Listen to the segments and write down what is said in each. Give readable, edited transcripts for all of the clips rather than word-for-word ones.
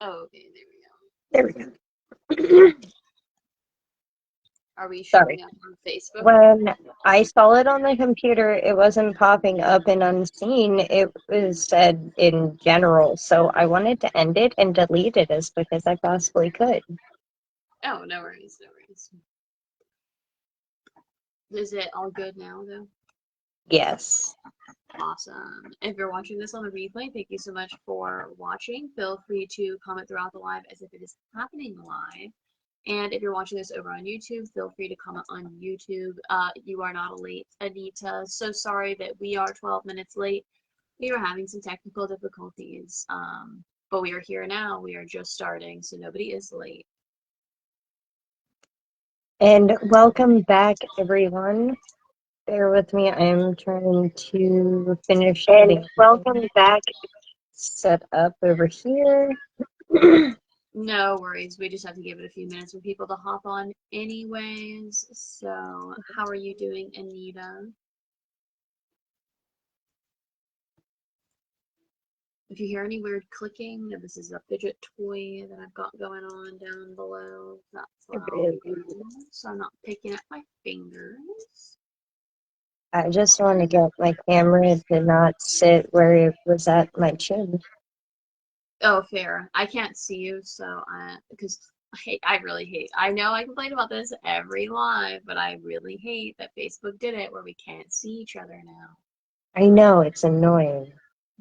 Oh, okay, There we go. are we Sorry. showing up on Facebook? When I saw it on the computer, it wasn't popping up in unseen. It was said in general. So I wanted to end it and delete it as quick as I possibly could. Oh, no worries, no worries. Is it all good now, though? Yes. Awesome. If you're watching this on the replay, thank you so much for watching. Feel free to comment throughout the live as if it is happening live. And if you're watching this over on YouTube, feel free to comment on YouTube. You are not late, Anita. So sorry that we are 12 minutes late. We were having some technical difficulties, but we are here now. We are just starting, so nobody is late. And welcome back, everyone. Bear with me. I am trying to finish getting welcome back set up over here. No worries. We just have to give it a few minutes for people to hop on anyways. So, how are you doing, Anita? If you hear any weird clicking, this is a fidget toy that I've got going on down below. That's what I'll be doing. So I'm not picking at my fingers. I just want to get my camera to not sit where it was at my chin. Oh, fair. I can't see you, so because I really hate. I know I complain about this every live, but I really hate that Facebook did it where we can't see each other now. I know, it's annoying.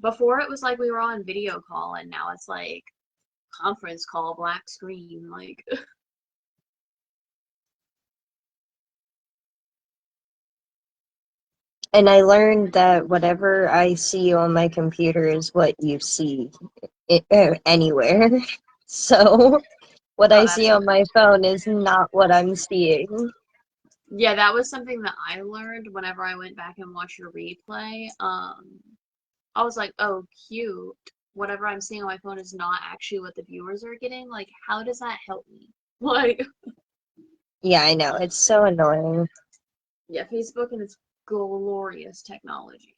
Before it was like we were on video call, and now it's like conference call, black screen, like. And I learned that whatever I see on my computer is what you see anywhere. So what Oh, I that's see on good. my phone is not what I'm seeing. Yeah, that was something that I learned whenever I went back and watched your replay. I was like, oh, cute. Whatever I'm seeing on my phone is not actually what the viewers are getting. Like, how does that help me? Like, Yeah, I know. It's so annoying. yeah, Facebook and its glorious technology.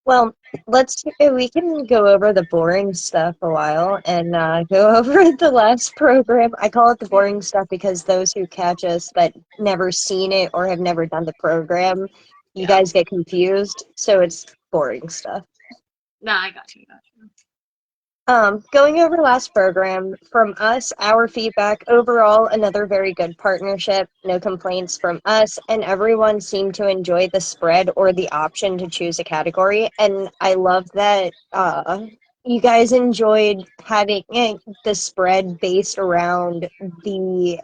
Well, we can go over the boring stuff a while and go over the last program. I call it the boring stuff because those who catch us that never seen it or have never done the program, you Yeah. guys get confused. So it's boring stuff. Nah, I got you, got you. Going over last program, from us, our feedback overall, another very good partnership, no complaints from us, and everyone seemed to enjoy the spread or the option to choose a category. And I love that you guys enjoyed having the spread based around the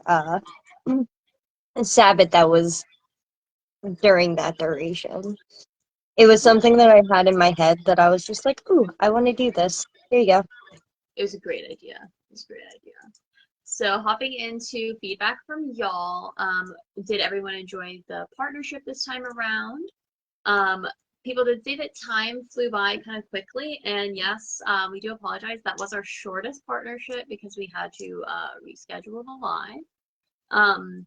Sabbath that was during that duration. It was Yeah, something that I had in my head that I was just like, ooh, I want to do this. Here you go. it was a great idea. It was a great idea. So hopping into feedback from y'all, did everyone enjoy the partnership this time around? Um, People did say that time flew by kind of quickly, and yes, we do apologize. That was our shortest partnership because we had to reschedule the live. Um,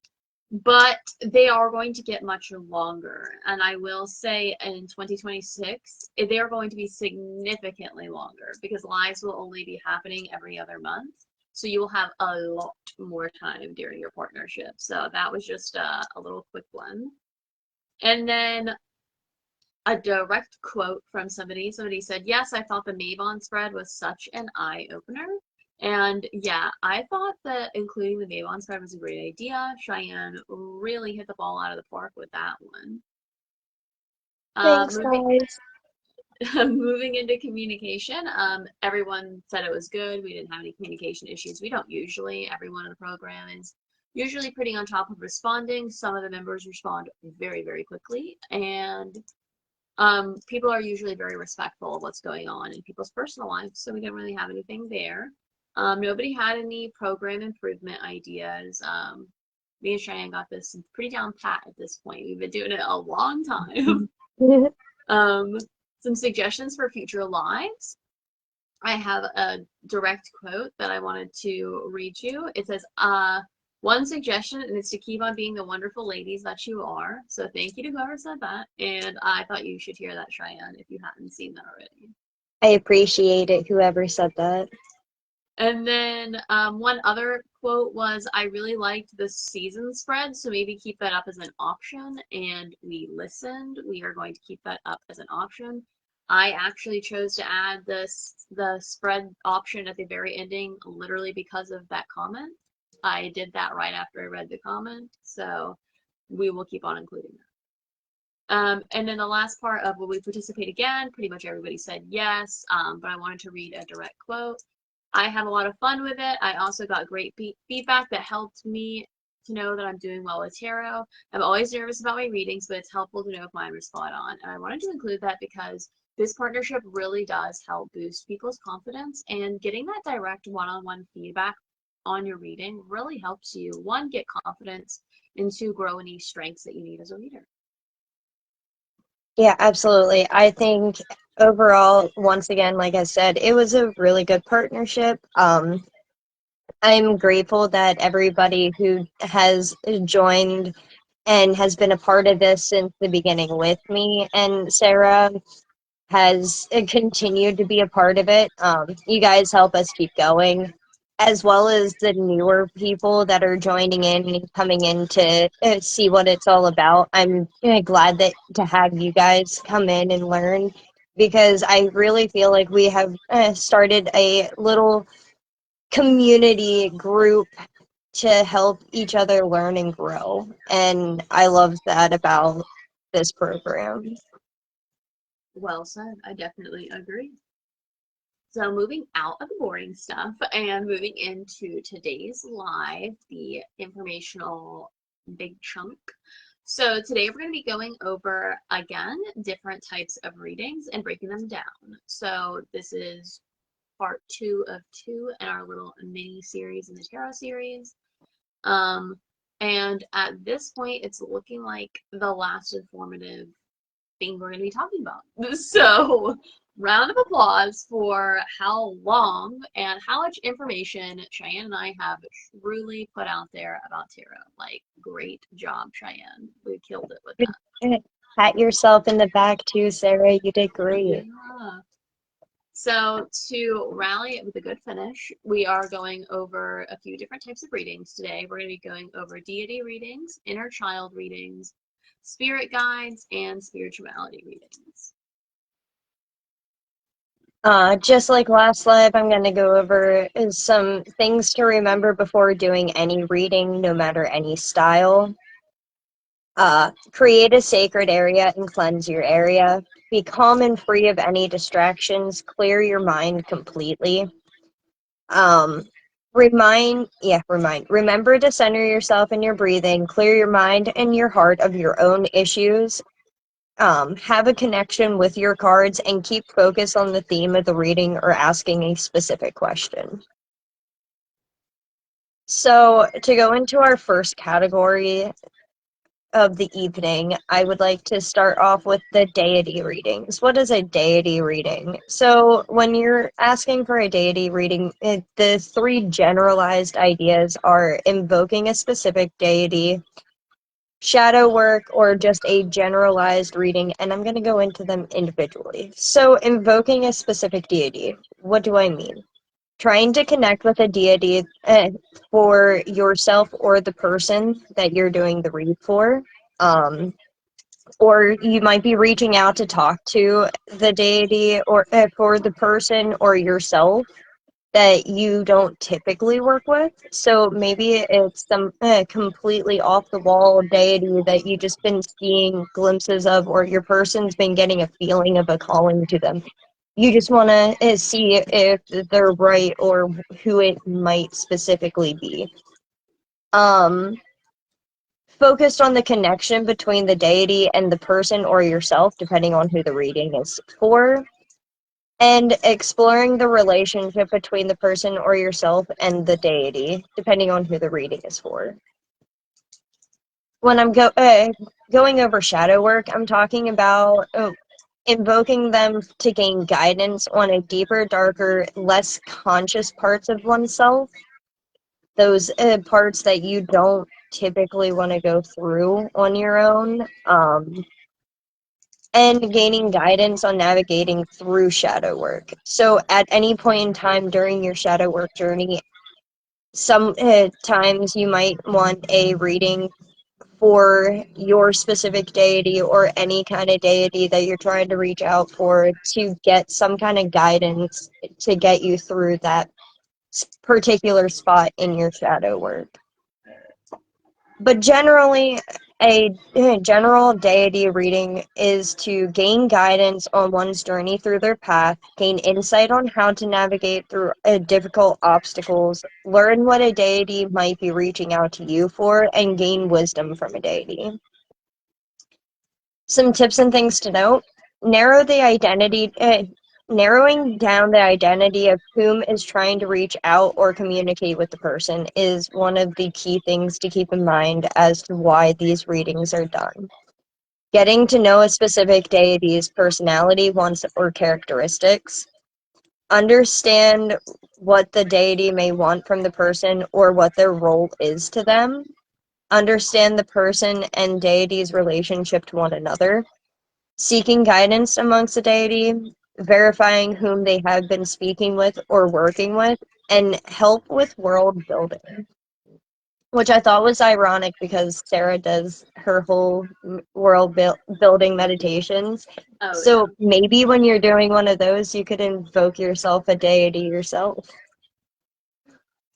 but they are going to get much longer, and I will say in 2026 they are going to be significantly longer because lives will only be happening every other month. So you will have a lot more time during your partnership. So that was just a little quick one. And then a direct quote from somebody. Somebody said, yes, I thought the Mavon spread was such an eye-opener. And yeah, I thought that including the Mavon spread was a great idea. Cheyenne really hit the ball out of the park with that one. Thanks, Moving, guys. moving into communication, everyone said it was good. We didn't have any communication issues. We don't usually. Everyone in the program is usually pretty on top of responding. Some of the members respond very, very quickly. And people are usually very respectful of what's going on in people's personal lives, so we didn't really have anything there. Nobody had any program improvement ideas. Me and Cheyenne got this pretty down pat at this point. We've been doing it a long time. um, some suggestions for future lives. I have a direct quote that I wanted to read you. It says, one suggestion is to keep on being the wonderful ladies that you are. So thank you to whoever said that. And I thought you should hear that, Cheyenne, if you hadn't seen that already. I appreciate it, whoever said that. And then one other quote was, I really liked the season spread, so maybe keep that up as an option. And we listened. We are going to keep that up as an option. I actually chose to add the spread option at the very ending literally because of that comment. I did that right after I read the comment, so we will keep on including that. And then the last part of will we participate again? Pretty much everybody said yes, but I wanted to read a direct quote. I had a lot of fun with it. I also got great feedback that helped me to know that I'm doing well with tarot. I'm always nervous about my readings, but it's helpful to know if mine were spot on. And I wanted to include that because this partnership really does help boost people's confidence, and getting that direct one-on-one feedback on your reading really helps you, one, get confidence, and two, grow any strengths that you need as a reader. Yeah, absolutely. I think overall, once again, like I said, it was a really good partnership. I'm grateful that everybody who has joined and has been a part of this since the beginning with me and Sarah has continued to be a part of it. You guys help us keep going, as well as the newer people that are joining in and coming in to see what it's all about. I'm glad that to have you guys come in and learn because I really feel like we have started a little community group to help each other learn and grow. And I love that about this program. Well said. I definitely agree. So moving out of the boring stuff and moving into today's live, the informational big chunk. So today we're going to be going over again different types of readings and breaking them down. So this is part 2 of 2 in our little mini series in the tarot series. And at this point, it's looking like the last informative thing we're going to be talking about. So, round of applause for how long and how much information Cheyenne and I have truly put out there about tarot. Like, great job, Cheyenne. We killed it with that. Pat yourself in the back too, Sarah. You did great. Yeah. So, to rally it with a good finish, we are going over a few different types of readings today. We're going to be going over deity readings, inner child readings, spirit guides, and spirituality readings. Just like last live, I'm going to go over some things to remember before doing any reading, no matter any style. Create a sacred area and cleanse your area. Be calm and free of any distractions. Clear your mind completely. Um, Remember to center yourself in your breathing. Clear your mind and your heart of your own issues. Have a connection with your cards and keep focus on the theme of the reading or asking a specific question. So, to go into our first category of the evening, I would like to start off with the deity readings. What is a deity reading? So, when you're asking for a deity reading, the three generalized ideas are invoking a specific deity, shadow work, or just a generalized reading, and I'm going to go into them individually. So, invoking a specific deity, what do I mean? Trying to connect with a deity for yourself or the person that you're doing the read for. Um, or you might be reaching out to talk to the deity or for the person or yourself that you don't typically work with. So maybe it's some completely off the wall deity that you just been seeing glimpses of, or your person's been getting a feeling of a calling to them. You just want to see if they're right or who it might specifically be. Focused on the connection between the deity and the person or yourself, depending on who the reading is for, and exploring the relationship between the person or yourself and the deity, depending on who the reading is for. When I'm going over shadow work, I'm talking about invoking them to gain guidance on a deeper, darker, less conscious parts of oneself. Those parts that you don't typically want to go through on your own. and gaining guidance on navigating through shadow work. So, at any point in time during your shadow work journey, some times you might want a reading for your specific deity or any kind of deity that you're trying to reach out for to get some kind of guidance to get you through that particular spot in your shadow work. But generally, a general deity reading is to gain guidance on one's journey through their path, gain insight on how to navigate through difficult obstacles, learn what a deity might be reaching out to you for, and gain wisdom from a deity. Some tips and things to note: narrowing down the identity of whom is trying to reach out or communicate with the person is one of the key things to keep in mind as to why these readings are done. Getting to know a specific deity's personality, wants, or characteristics. Understand what the deity may want from the person or what their role is to them. Understand the person and deity's relationship to one another. Seeking guidance amongst the deity, verifying whom they have been speaking with or working with, and help with world building. Which I thought was ironic because Sarah does her whole building meditations. Oh, So maybe when you're doing one of those, you could invoke yourself a deity yourself.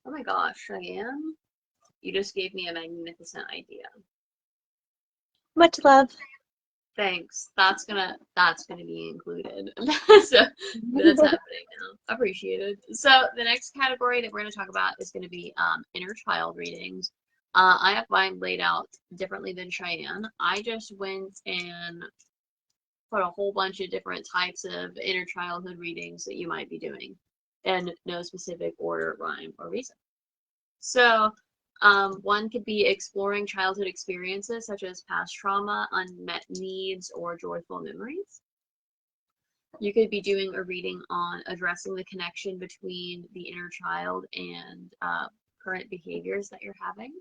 oh my gosh, Cheyenne, you just gave me a magnificent idea. Much love. Thanks. That's gonna be included. So that's happening now. Appreciated. So the next category that we're gonna talk about is gonna be inner child readings. I have mine laid out differently than Cheyenne. I just went and put a whole bunch of different types of inner childhood readings that you might be doing, and no specific order, rhyme, or reason. So one could be exploring childhood experiences such as past trauma, unmet needs, or joyful memories. You could be doing a reading on addressing the connection between the inner child and current behaviors that you're having.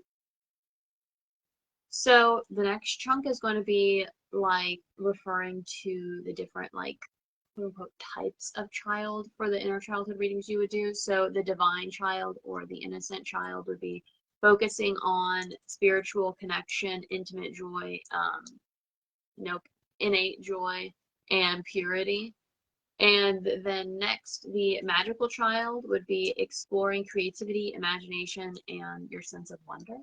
So the next chunk is going to be like referring to the different like quote unquote types of child for the inner childhood readings you would do. So the divine child or the innocent child would be focusing on spiritual connection, intimate joy, innate joy, and purity. And then next, the magical child would be exploring creativity, imagination, and your sense of wonder.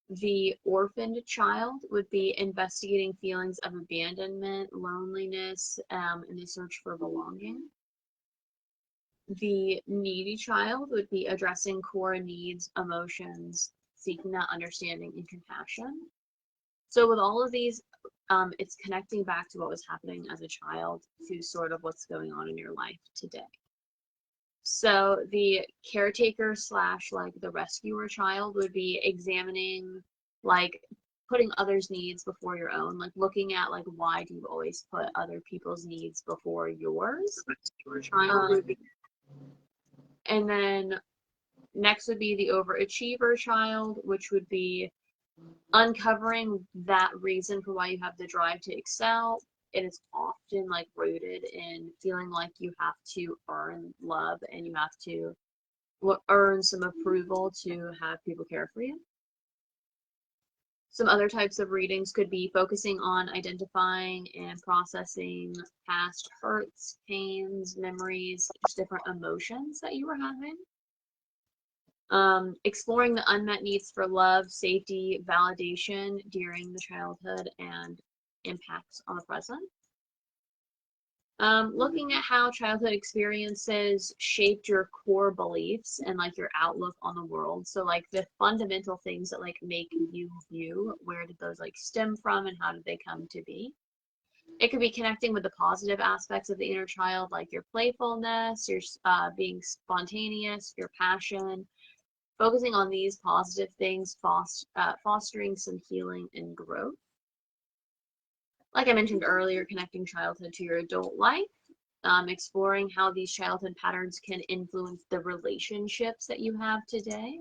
The orphaned child would be investigating feelings of abandonment, loneliness, and the search for belonging. The needy child would be addressing core needs, emotions, seeking that understanding and compassion. So with all of these, it's connecting back to what was happening as a child to sort of what's going on in your life today. So the caretaker slash like the rescuer child would be examining like putting others' needs before your own, like looking at like why do you always put other people's needs before yours? And then next would be the overachiever child, which would be uncovering that reason for why you have the drive to excel. It is often like rooted in feeling like you have to earn love and you have to earn some approval to have people care for you. Some other types of readings could be focusing on identifying and processing past hurts, pains, memories, just different emotions that you were having. Exploring the unmet needs for love, safety, validation during the childhood and impacts on the present. Looking at how childhood experiences shaped your core beliefs and like your outlook on the world. So like the fundamental things that like make you you, where did those like stem from and how did they come to be? It could be connecting with the positive aspects of the inner child, like your playfulness, your being spontaneous, your passion, focusing on these positive things, fostering some healing and growth. Like I mentioned earlier, connecting childhood to your adult life, exploring how these childhood patterns can influence the relationships that you have today,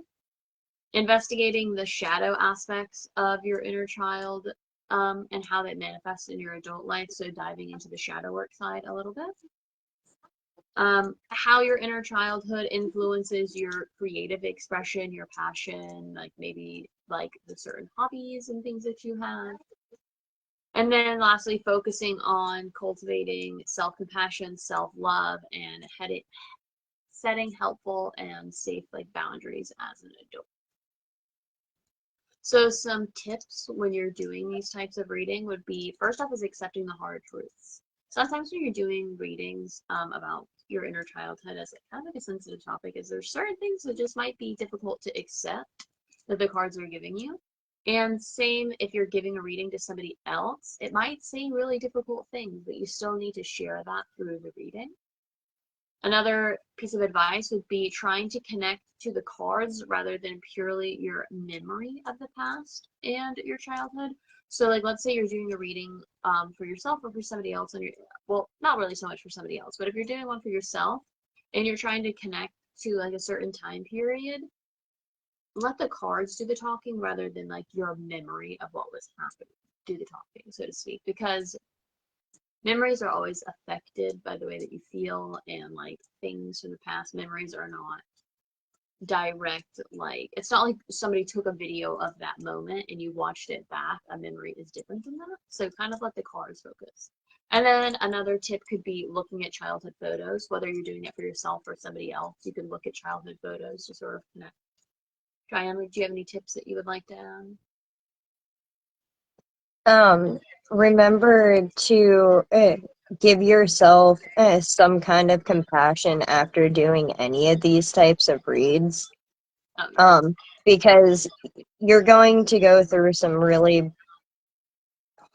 investigating the shadow aspects of your inner child, and how that manifests in your adult life. So diving into the shadow work side a little bit. How your inner childhood influences your creative expression, your passion, like maybe like the certain hobbies and things that you have. And then lastly, focusing on cultivating self-compassion, self-love, and setting helpful and safe like boundaries as an adult. So some tips when you're doing these types of reading would be, first off is accepting the hard truths. Sometimes when you're doing readings about your inner childhood as kind of like a sensitive topic, is there's certain things that just might be difficult to accept that the cards are giving you. And same if you're giving a reading to somebody else, it might say really difficult things, but you still need to share that through the reading. Another piece of advice would be trying to connect to the cards rather than purely your memory of the past and your childhood. So, like, let's say you're doing a reading for yourself or for somebody else, and well, not really so much for somebody else, but if you're doing one for yourself and you're trying to connect to like a certain time period, let the cards do the talking rather than like your memory of what was happening do the talking, so to speak, because memories are always affected by the way that you feel and like things from the past. Memories are not direct, like it's not like somebody took a video of that moment and you watched it back. A memory is different than that. So kind of let the cards focus. And then another tip could be looking at childhood photos, whether you're doing it for yourself or somebody else. You can look at childhood photos to sort of connect. Diane, do you have any tips that you would like to add? Um, Remember to give yourself some kind of compassion after doing any of these types of reads. Oh, yeah. Because you're going to go through some really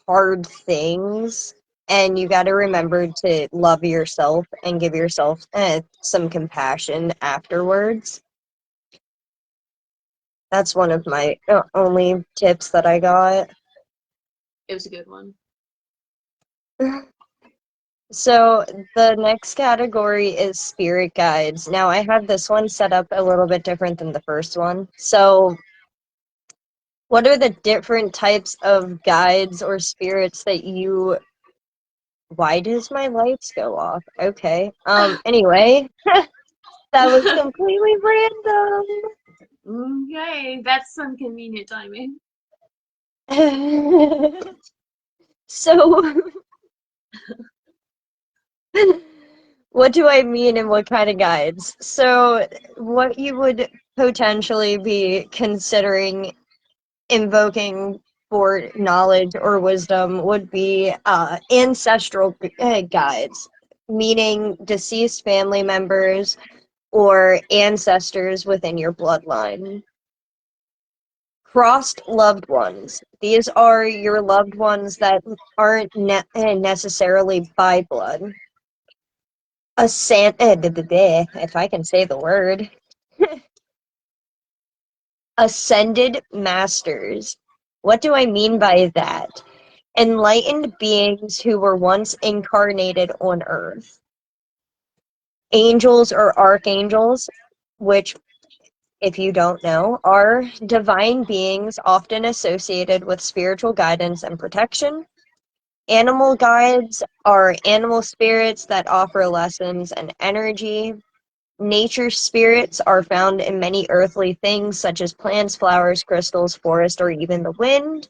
hard things, and you got to remember to love yourself and give yourself some compassion afterwards. That's one of my only tips that I got. It was a good one. So the next category is spirit guides. Now I have this one set up a little bit different than the first one. So what are the different types of guides or spirits that you why does my lights go off? Okay. Anyway, that was completely Okay, that's some convenient timing. random. So what do I mean and what kind of guides? So what you would potentially be considering invoking for knowledge or wisdom would be ancestral guides, meaning deceased family members or ancestors within your bloodline. Crossed loved ones. These are your loved ones that aren't necessarily by blood. If I can say the word. Ascended masters. What do I mean by that? Enlightened beings who were once incarnated on Earth. Angels or archangels, which, if you don't know, are divine beings often associated with spiritual guidance and protection. Animal guides are animal spirits that offer lessons and energy. Nature spirits are found in many earthly things such as plants, flowers, crystals, forest, or even the wind.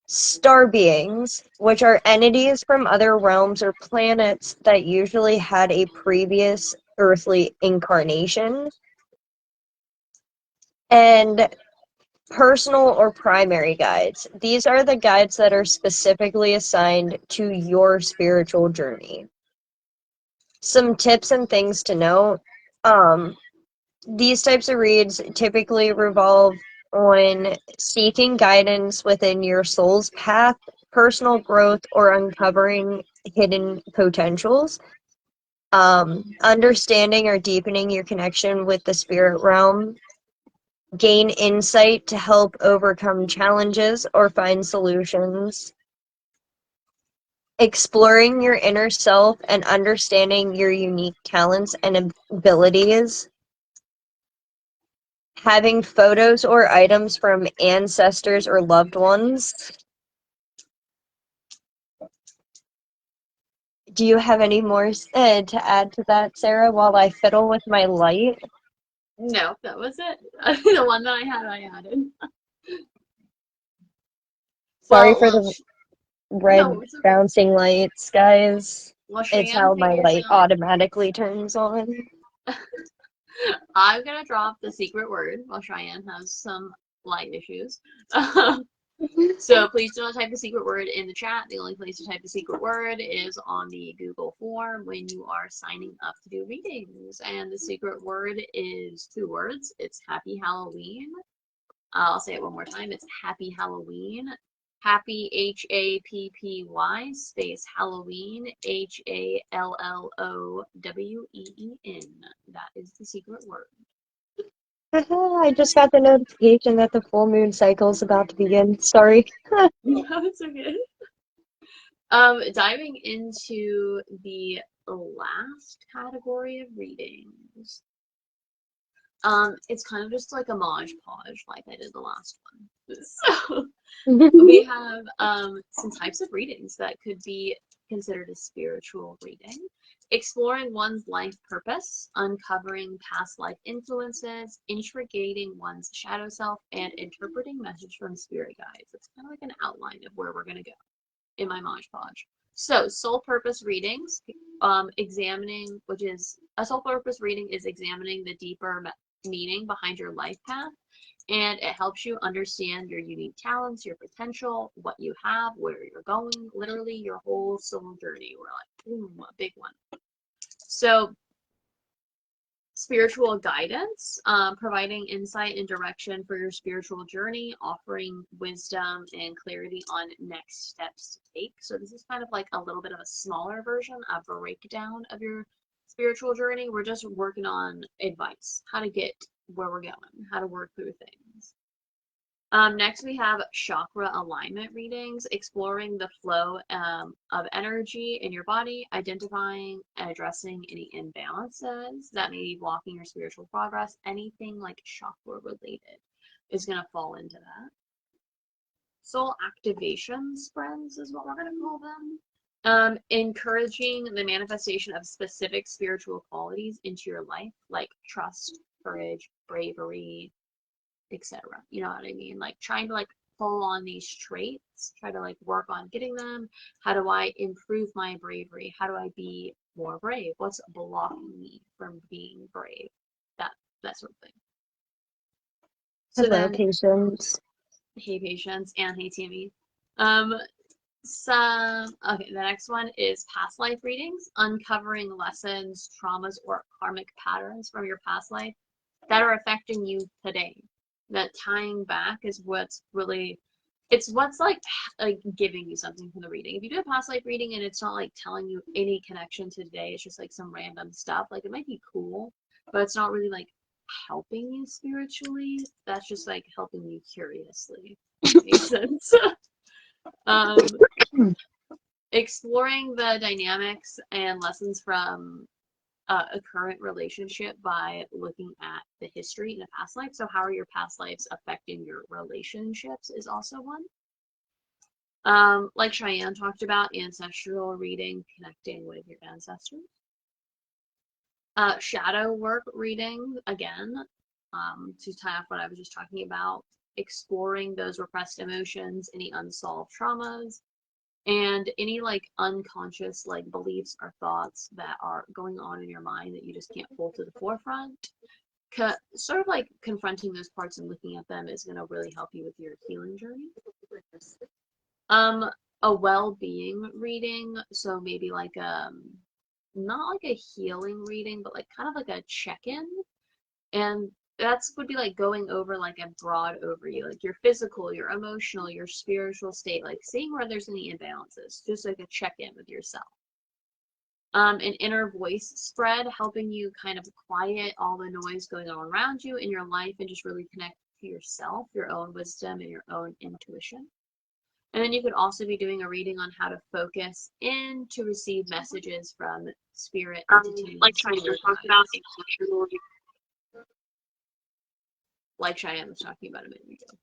Star beings, which are entities from other realms or planets that usually had a previous earthly incarnation. And personal or primary guides. These are the guides that are specifically assigned to your spiritual journey. Some tips and things to know. These types of reads typically revolve on seeking guidance within your soul's path, personal growth, or uncovering hidden potentials. Understanding or deepening your connection with the spirit realm, gain insight to help overcome challenges or find solutions, exploring your inner self and understanding your unique talents and abilities, having photos or items from ancestors or loved ones, Do you have any more to add to that, Sarah, while I fiddle with my light? No, that was it. The one that I added. Sorry Well, for the no, red it's okay. bouncing lights, guys. While It's Cheyenne how my figures light out, automatically turns on. I'm gonna drop the secret word while Cheyenne has some light issues. So please do not type the secret word in the chat. The only place to type the secret word is on the Google form when you are signing up to do readings. And the secret word is 2 words. It's Happy Halloween. I'll say it one more time. It's Happy Halloween. Happy Happy space Halloween HALLOWEEN. That is the secret word. I just got the notification that the full moon cycle is about to begin. Sorry. No, it's okay. Diving into the last category of readings. It's kind of just like a Mod Podge, like I did the last one. So we have some types of readings that could be considered a spiritual reading. Exploring one's life purpose, uncovering past life influences, interrogating one's shadow self, and interpreting message from spirit guides. It's kind of like an outline of where we're going to go in my Mod Podge. So, soul purpose readings, examining, which is a soul purpose reading is examining the deeper meaning behind your life path, and it helps you understand your unique talents, your potential, what you have, where you're going, literally your whole soul journey. We're like, boom, a big one. So, spiritual guidance, providing insight and direction for your spiritual journey, offering wisdom and clarity on next steps to take. So this is kind of like a little bit of a smaller version, a breakdown of your spiritual journey. We're just working on advice, how to get where we're going, how to work through things. Next, we have chakra alignment readings, exploring the flow of energy in your body, identifying and addressing any imbalances that may be blocking your spiritual progress. Anything like chakra related is going to fall into that. Soul activation spreads is what we're going to call them. Encouraging the manifestation of specific spiritual qualities into your life, like trust, courage, bravery, etc. You know what I mean? Like trying to like pull on these traits, try to like work on getting them. How do I improve my bravery? How do I be more brave? What's blocking me from being brave? That sort of thing. So Hello, then, patience. hey patience and hey Tammy. Okay, the next one is past life readings, uncovering lessons, traumas, or karmic patterns from your past life that are affecting you today. That tying back is what's really, it's what's like giving you something from the reading. If you do a past life reading and it's not like telling you any connection to today, it's just like some random stuff, like it might be cool, but it's not really like helping you spiritually. That's just like helping you curiously. Makes sense. um Exploring the dynamics and lessons from a current relationship by looking at the history in a past life. So, how are your past lives affecting your relationships is also one. Like Cheyenne talked about, ancestral reading, connecting with your ancestors. Shadow work reading, again, to tie off what I was just talking about, exploring those repressed emotions, any unsolved traumas, and any like unconscious like beliefs or thoughts that are going on in your mind that you just can't pull to the forefront. Sort of like confronting those parts and looking at them is going to really help you with your healing journey. A well-being reading, so maybe like not like a healing reading, but like kind of like a check-in, and that's would be like going over like a broad overview, like your physical, your emotional, your spiritual state, like seeing where there's any imbalances, just like a check-in with yourself. An inner voice spread, helping you kind of quiet all the noise going on around you in your life and just really connect to yourself, your own wisdom, and your own intuition. And then you could also be doing a reading on how to focus in to receive messages from spirit entities, Like trying to talk about like Cheyenne was talking about a minute ago.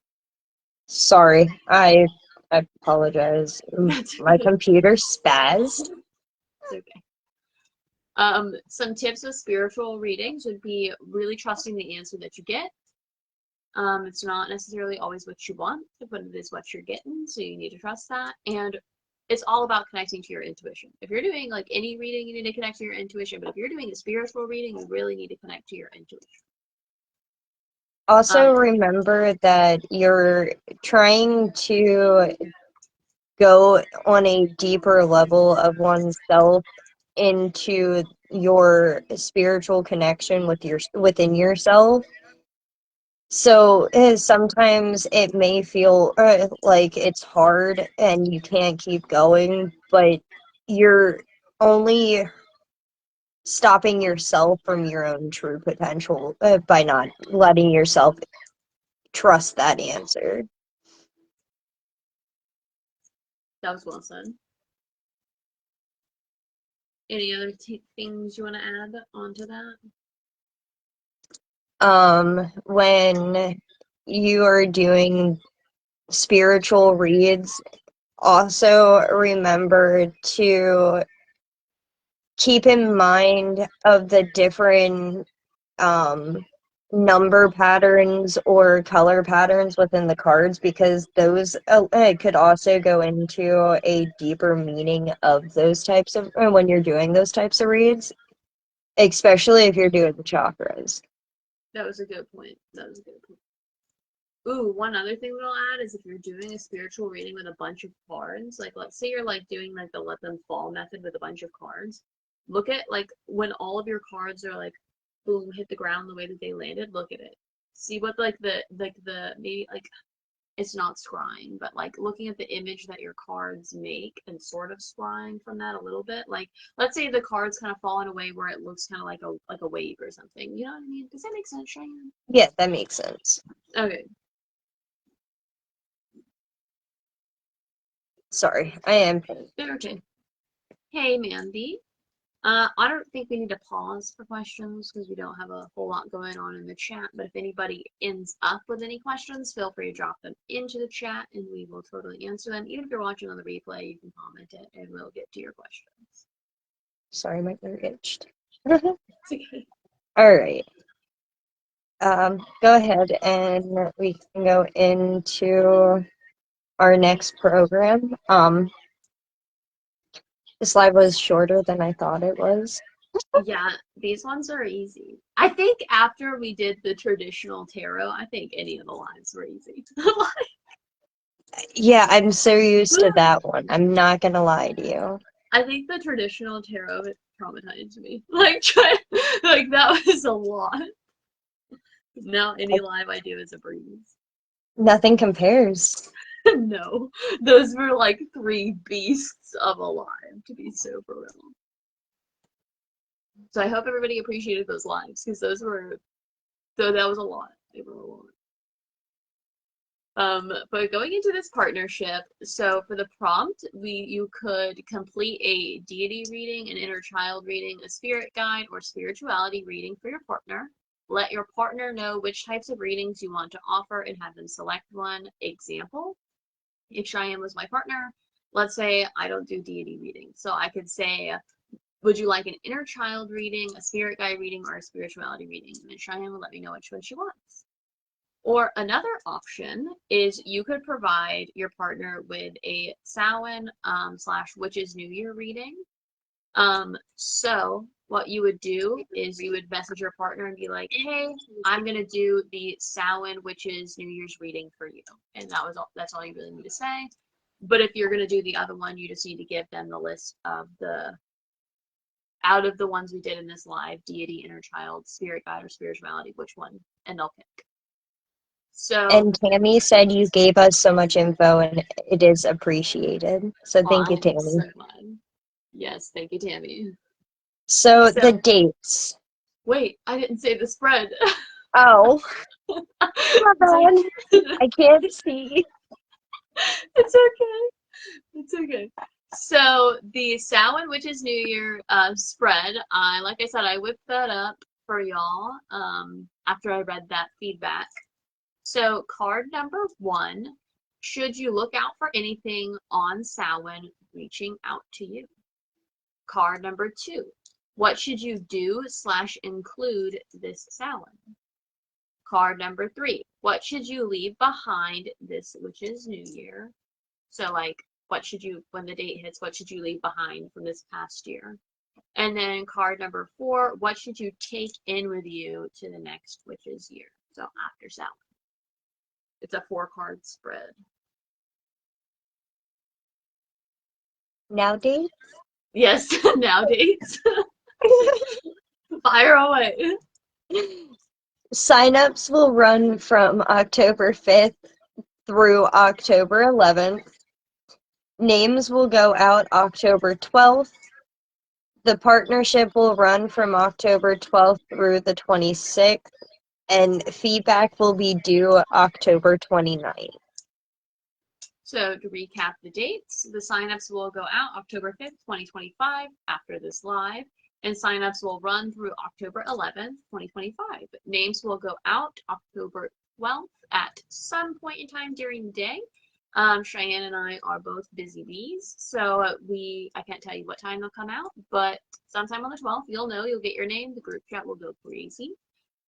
Sorry, I apologize. That's My okay. computer spazzed. It's okay. Some tips with spiritual readings would be really trusting the answer that you get. It's not necessarily always what you want, but it is what you're getting, so you need to trust that. And it's all about connecting to your intuition. If you're doing like any reading, you need to connect to your intuition, but if you're doing a spiritual reading, you really need to connect to your intuition. Also, remember that you're trying to go on a deeper level of oneself into your spiritual connection with within yourself. So sometimes it may feel like it's hard and you can't keep going, but you're only stopping yourself from your own true potential by not letting yourself trust that answer. That was well said. Any other things you want to add onto that? When you are doing spiritual reads, also remember to keep in mind of the different number patterns or color patterns within the cards, because those could also go into a deeper meaning of those types of when you're doing those types of reads, especially if you're doing the chakras. That was a good point. That was a good point. Ooh, one other thing that I'll add is if you're doing a spiritual reading with a bunch of cards, like let's say you're like doing like the let them fall method with a bunch of cards, look at like when all of your cards are like boom, hit the ground the way that they landed, look at it. See what like the maybe like it's not scrying, but like looking at the image that your cards make and sort of scrying from that a little bit. Like let's say the cards kind of fall in a way where it looks kind of like a wave or something. You know what I mean? Does that make sense, Cheyenne? Yeah, that makes sense. Okay. Sorry, I am. They're okay. Hey, Mandy. I don't think we need to pause for questions because we don't have a whole lot going on in the chat. But if anybody ends up with any questions, feel free to drop them into the chat and we will totally answer them. Even if you're watching on the replay, you can comment it and we'll get to your questions. Sorry, my ear itched. It's okay. All right. Go ahead and we can go into our next program. This live was shorter than I thought it was. Yeah, these ones are easy. I think after we did the traditional tarot, I think any of the lines were easy. Yeah, I'm so used to that one. I'm not gonna lie to you. I think the traditional tarot it traumatized me. Like that was a lot. Now any live I do is a breeze. Nothing compares. No, those were like three beasts of a live, to be so for real. So I hope everybody appreciated those lives because those were, so that was a lot. They were a lot. But going into this partnership, so for the prompt, you could complete a deity reading, an inner child reading, a spirit guide, or spirituality reading for your partner. Let your partner know which types of readings you want to offer and have them select one. Example, if Cheyenne was my partner, let's say I don't do deity readings. So I could say, would you like an inner child reading, a spirit guide reading, or a spirituality reading? And then Cheyenne will let me know which one she wants. Or another option is you could provide your partner with a Samhain / Witches New Year reading. So what you would do is you would message your partner and be like, hey, I'm gonna do the Samhain Witches New Year's reading for you. And that's all you really need to say. But if you're gonna do the other one, you just need to give them the list of out of the ones we did in this live, deity, inner child, spirit guide, or spirituality, which one, and they'll pick. So, And Tammy said you gave us so much info and it is appreciated. So thank you, I'm Tammy. so glad. Yes, thank you, Tammy. So So, the dates. wait, I didn't say the spread. Oh, hold It's on. okay. I can't see. It's okay. It's okay. So the Samhain Witches New Year spread, like I said, I whipped that up for y'all after I read that feedback. So card number 1, should you look out for anything on Samhain reaching out to you? Card number 2. What should you do / include this salad? Card number 3. What should you leave behind this, which is New Year? So like, what should you, when the date hits, what should you leave behind from this past year? And then card number 4, what should you take in with you to the next witch's year? So after salad. It's a 4-card spread. Now dates? Yes, now dates. Fire away. Signups will run from October 5th through October 11th. Names will go out October 12th. The partnership will run from October 12th through the 26th, and feedback will be due October 29th. So to recap the dates, the signups will go out October 5th, 2025 after this live, and signups will run through October 11th, 2025. Names will go out October 12th at some point in time during the day. Cheyenne and I are both busy bees, so I can't tell you what time they'll come out, but sometime on the 12th, you'll know, you'll get your name, the group chat will go crazy.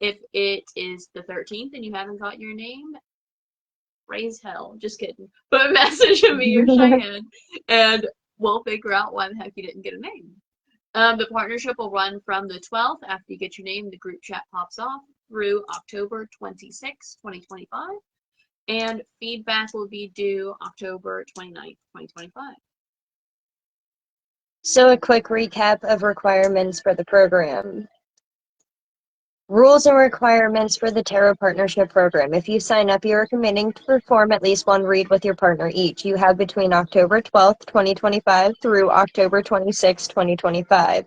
If it is the 13th and you haven't got your name, raise hell. Just kidding. But message me or Cheyenne, and we'll figure out why the heck you didn't get a name. The partnership will run from the 12th. After you get your name, the group chat pops off through October 26, 2025. And feedback will be due October 29th, 2025. So a quick recap of requirements for the program. Rules and requirements for the Tarot Partnership Program. If you sign up, you are committing to perform at least one read with your partner each. You have between October 12th, 2025 through October 26th, 2025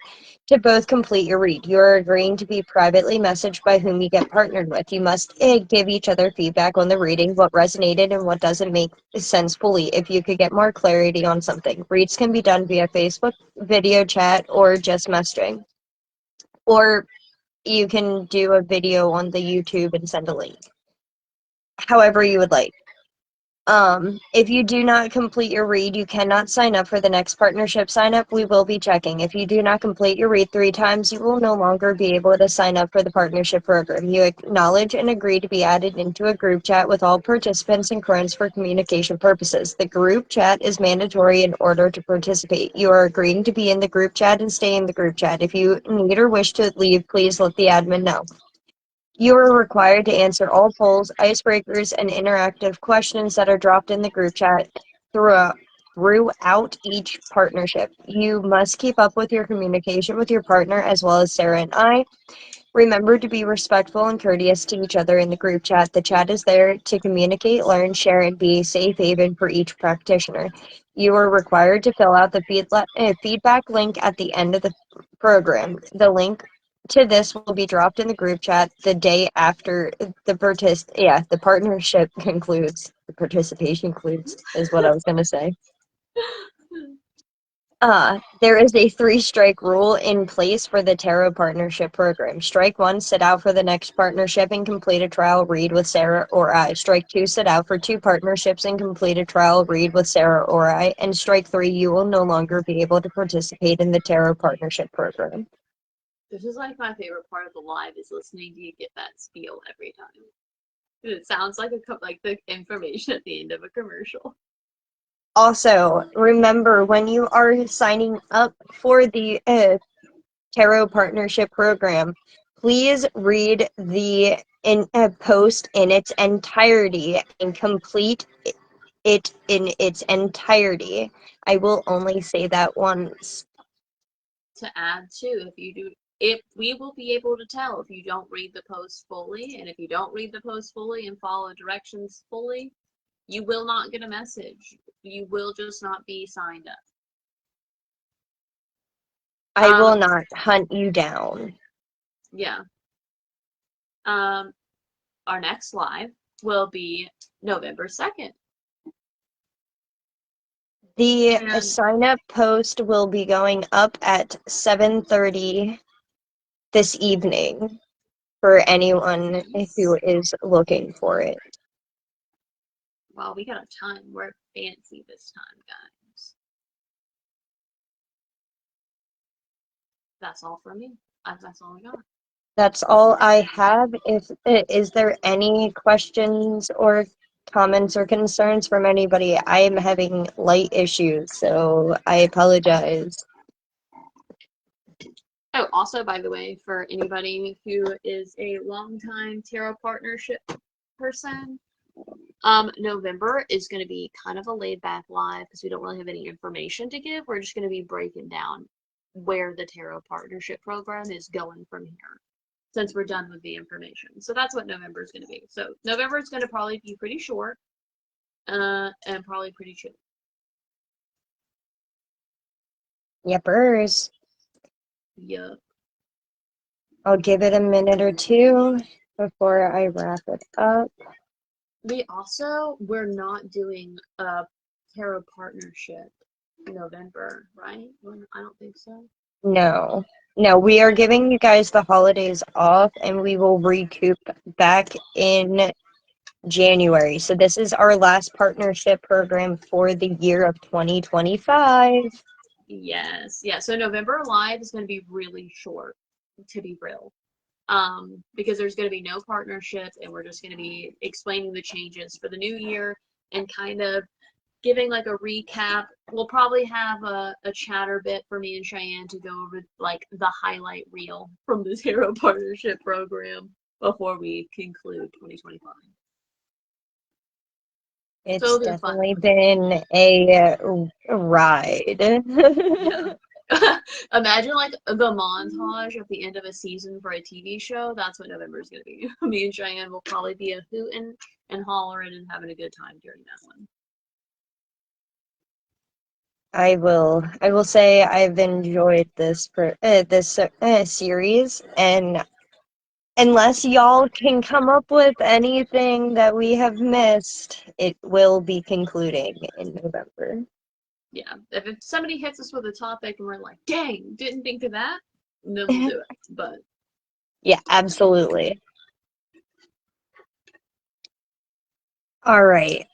to both complete your read. You are agreeing to be privately messaged by whom you get partnered with. You must give each other feedback on the reading, what resonated and what doesn't make sense fully. If you could get more clarity on something. Reads can be done via Facebook, video chat, or just messaging. Or you can do a video on the YouTube and send a link. However you would like. If you do not complete your read, you cannot sign up for the next partnership sign up. We will be checking. If you do not complete your read 3 times, you will no longer be able to sign up for the partnership program. You acknowledge and agree to be added into a group chat with all participants and currents for communication purposes. The group chat is mandatory in order to participate. You are agreeing to be in the group chat and stay in the group chat. If you need or wish to leave, please let the admin know. You are required to answer all polls, icebreakers, and interactive questions that are dropped in the group chat throughout each partnership. You must keep up with your communication with your partner as well as Sarah and I. Remember to be respectful and courteous to each other in the group chat. The chat is there to communicate, learn, share, and be a safe haven for each practitioner. You are required to fill out the feedback link at the end of the program. The link to this will be dropped in the group chat the day after the partnership concludes. The participation concludes is what I was going to say. There is a 3-strike rule in place for the Tarot Partnership Program. Strike 1, sit out for the next partnership and complete a trial read with Sarah or I. Strike 2, sit out for 2 partnerships and complete a trial read with Sarah or I. And strike 3, you will no longer be able to participate in the Tarot Partnership Program. This is like my favorite part of the live is listening to you get that spiel every time. It sounds like like the information at the end of a commercial. Also, remember when you are signing up for the Tarot Partnership Program, please read the post in its entirety and complete it in its entirety. I will only say that once. To add to, if we will be able to tell if you don't read the post fully, and if you don't read the post fully and follow directions fully, you will not get a message. You will just not be signed up. I will not hunt you down. Yeah. Our next live will be November 2nd. The sign-up post will be going up at 7:30 this evening for anyone who is looking for it. Wow, we got a ton. We're fancy this time, guys. That's all from me. That's all I got. That's all I have. Is there any questions or comments or concerns from anybody? I am having light issues, so I apologize. Oh, also, by the way, for anybody who is a longtime tarot partnership person, November is going to be kind of a laid back live because we don't really have any information to give. We're just going to be breaking down where the tarot partnership program is going from here since we're done with the information. So that's what November is going to be. So November is going to probably be pretty short, and probably pretty chill. Yepers. Yeah. I'll give it a minute or two before I wrap it up. We're not doing a tarot partnership in November, right? I don't think so. No. No, we are giving you guys the holidays off and we will recoup back in January. So this is our last partnership program for the year of 2025. Yes. Yeah. So November live is going to be really short, to be real. Because there's going to be no partnership and we're just going to be explaining the changes for the new year and kind of giving like a recap. We'll probably have a chatter bit for me and Cheyenne to go over like the highlight reel from the tarot partnership program before we conclude 2025. So It's it'll be a fun definitely one. been a ride. Yeah. Imagine like the montage at the end of a season for a TV show. That's what November is going to be. Me and Cheyenne will probably be a hooting and hollering and having a good time during that one. I will say I've enjoyed this series, and unless y'all can come up with anything that we have missed, it will be concluding in November. Yeah. If somebody hits us with a topic and we're like, dang, didn't think of that, then we'll do it. But Yeah, absolutely. All right.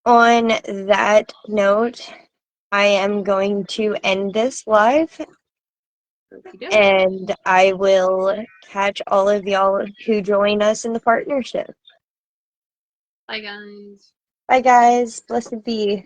On that note, I am going to end this live, okey-doke. and I will catch all of y'all who join us in the partnership. Bye, guys. Bye, guys. Blessed be.